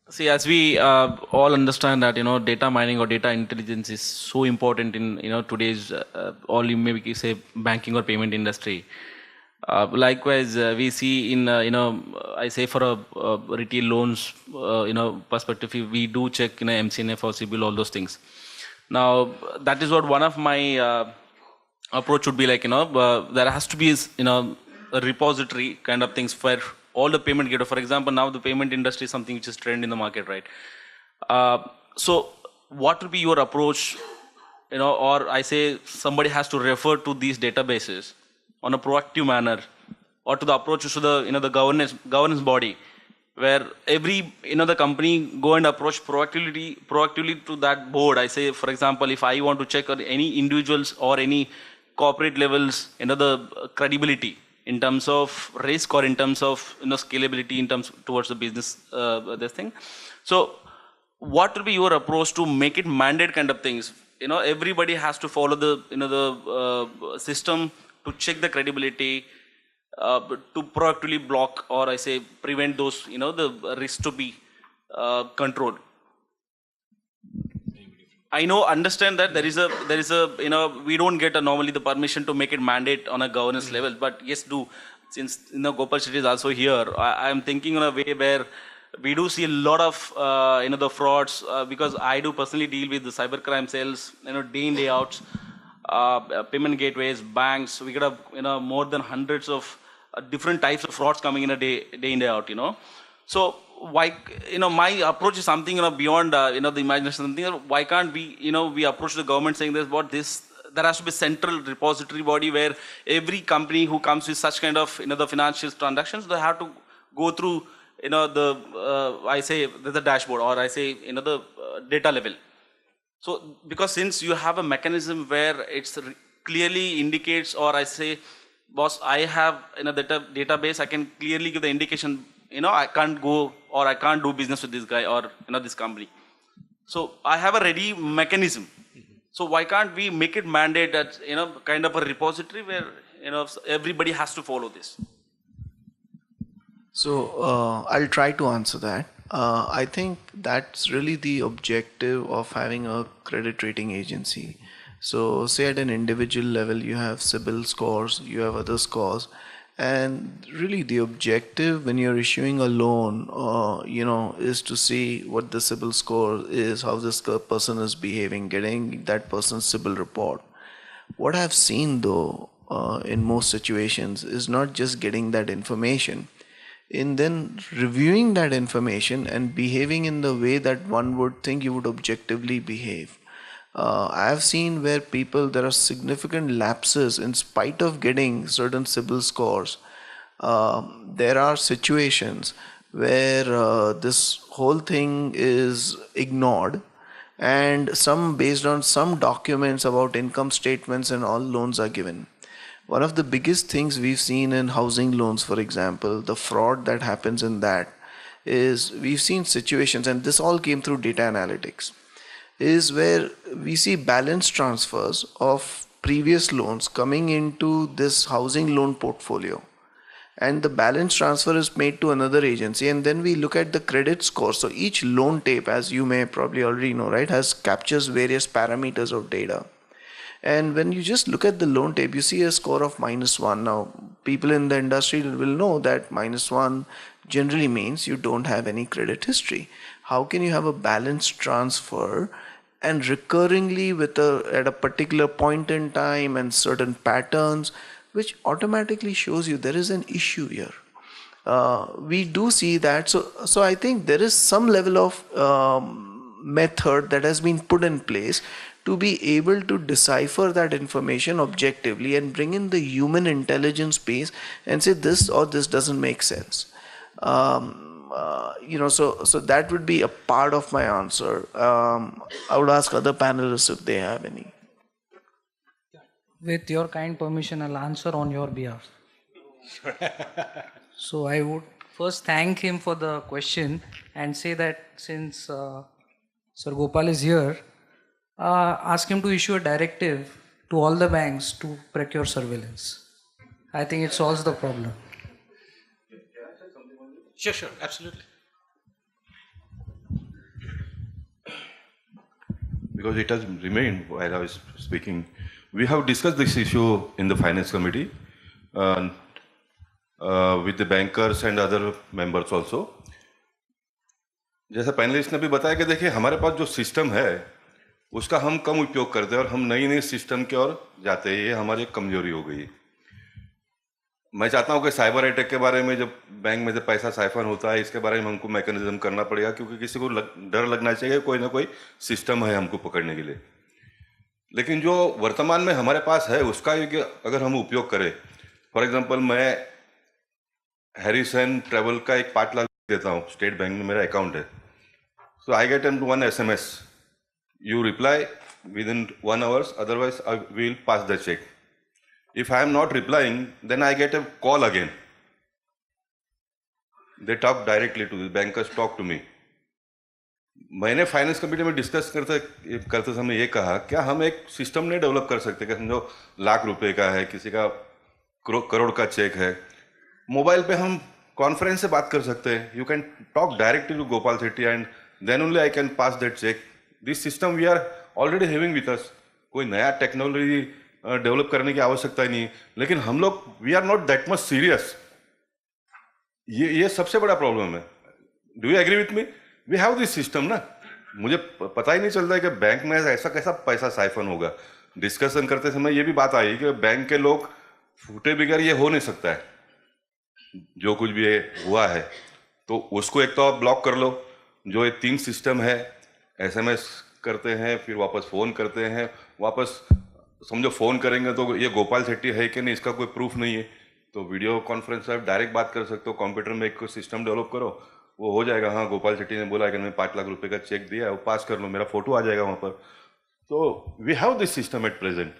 See, as we all understand that data mining or data intelligence is so important in today's all you maybe say banking or payment industry. Likewise, we see in I say for a retail loans perspective, we do check MCNF or CIBIL, all those things. Now that is what one of my approach would be like. There has to be a repository kind of things for all the payment gateway. For example, now the payment industry is something which is trend in the market, right? So what would be your approach, or I say somebody has to refer to these databases on a proactive manner, or to the approach to the the governance body, where every the company go and approach proactively to that board. I say, for example, if I want to check on any individuals or any corporate levels, the credibility in terms of risk or in terms of scalability in terms towards the business, this thing. So what will be your approach to make it mandate kind of things? Everybody has to follow the the system to check the credibility, to proactively block, or I say prevent those the risk to be controlled. I know, understand that there is a we don't get normally the permission to make it mandate on a governance level, but yes, do, since Gopal Shetty is also here, I am thinking in a way where we do see a lot of the frauds, because I do personally deal with the cybercrime cells, day in day out, payment gateways, banks. We could have more than hundreds of different types of frauds coming in a day in day out. So why my approach is something beyond the imagination. Something, why can't we we approach the government saying this, what this, there has to be central repository body where every company who comes with such kind of the financial transactions, they have to go through the I say the dashboard, or I say the data level. So because since you have a mechanism where it's clearly indicates, or I say, boss, I have in a database, I can clearly give the indication, I can't go or I can't do business with this guy or this company. So I have a ready mechanism. So why can't we make it mandate that kind of a repository where everybody has to follow this? So I'll try to answer that. I think that's really the objective of having a credit rating agency. So say at an individual level, you have CIBIL scores, you have other scores, and really the objective when you're issuing a loan, is to see what the CIBIL score is, how this person is behaving, getting that person's CIBIL report. What I've seen though, in most situations, is not just getting that information, in then reviewing that information and behaving in the way that one would think you would objectively behave. I have seen where there are significant lapses in spite of getting certain CIBIL scores. There are situations where this whole thing is ignored, and some based on some documents about income statements and all, loans are given. One of the biggest things we've seen in housing loans, for example, the fraud that happens in that, is we've seen situations, and this all came through data analytics, is where we see balance transfers of previous loans coming into this housing loan portfolio, and the balance transfer is made to another agency, and then we look at the credit score. So each loan tape, as you may probably already know, right, captures various parameters of data. And when you just look at the loan tape, you see a score of -1. Now, people in the industry will know that -1 generally means you don't have any credit history. How can you have a balance transfer and recurringly at a particular point in time and certain patterns, which automatically shows you there is an issue here? We do see that. So I think there is some level of method that has been put in place to be able to decipher that information objectively and bring in the human intelligence piece and say this or this doesn't make sense. So that would be a part of my answer. I would ask other panelists if they have any. With your kind permission, I'll answer on your behalf. So I would first thank him for the question and say that since Sir Gopal is here, ask him to issue a directive to all the banks to procure surveillance. I think it solves the problem. Sure, absolutely. because it has remained while I was speaking. We have discussed this issue in the finance committee with the bankers and other members also. जैसा panelist ने भी बताया कि देखिए हमारे पास जो system है उसका हम कम उपयोग करते हैं और हम नई नई सिस्टम की ओर जाते हैं, ये हमारी कमजोरी हो गई। मैं चाहता हूं कि साइबर अटैक के बारे में, जब बैंक में से पैसा साइफन होता है, इसके बारे में हमको मैकेनिज्म करना पड़ेगा, क्योंकि किसी को डर लगना चाहिए कोई ना कोई सिस्टम है हमको पकड़ने के लिए। लेकिन जो वर्तमान में हमारे पास है उसका अगर हम उपयोग करें, फॉर एग्जाम्पल मैं हैरिसन ट्रेवल का एक 5 लाख देता हूँ, स्टेट बैंक में मेरा अकाउंट है, so I get an 1 SMS, you reply within 1 hour, otherwise I will pass the check. If I am not replying, then I get a call again. They talk directly to the bankers, talk to me. मैंने finance committee में discuss करते समय ये कहा, क्या हम एक system नहीं डेवलप कर सकते कि समझो लाख रुपए का है, किसी का करोड़ का चेक है, मोबाइल पे हम कॉन्फ्रेंस से बात कर सकते हैं, you can talk directly to Gopal Setty and then only I can pass that check. This system we are already having with us, कोई नया टेक्नोलॉजी डेवलप करने की आवश्यकता ही नहीं, लेकिन हम लोग we are not that much serious. ये सबसे बड़ा प्रॉब्लम है। Do you agree with me? We have this system ना, मुझे पता ही नहीं चलता है कि बैंक में ऐसा कैसा पैसा साइफन होगा। डिस्कशन करते समय ये भी बात आई कि बैंक के लोग फूटे बगैर ये हो नहीं सकता है, जो कुछ भी हुआ है तो उसको एक तो आप ब्लॉक कर लो। जो ये 3 सिस्टम है, SMS करते हैं, फिर वापस फ़ोन करते हैं, वापस समझो फ़ोन करेंगे तो ये गोपाल सेट्टी है कि नहीं इसका कोई प्रूफ नहीं है, तो वीडियो कॉन्फ्रेंस में डायरेक्ट बात कर सकते हो। कंप्यूटर में एक सिस्टम डेवलप करो, वो हो जाएगा। हाँ, गोपाल सेट्टी ने बोला कि मैं 5 लाख रुपए का चेक दिया है, वो पास कर लो, मेरा फोटो आ जाएगा वहाँ पर। तो we have this system at present.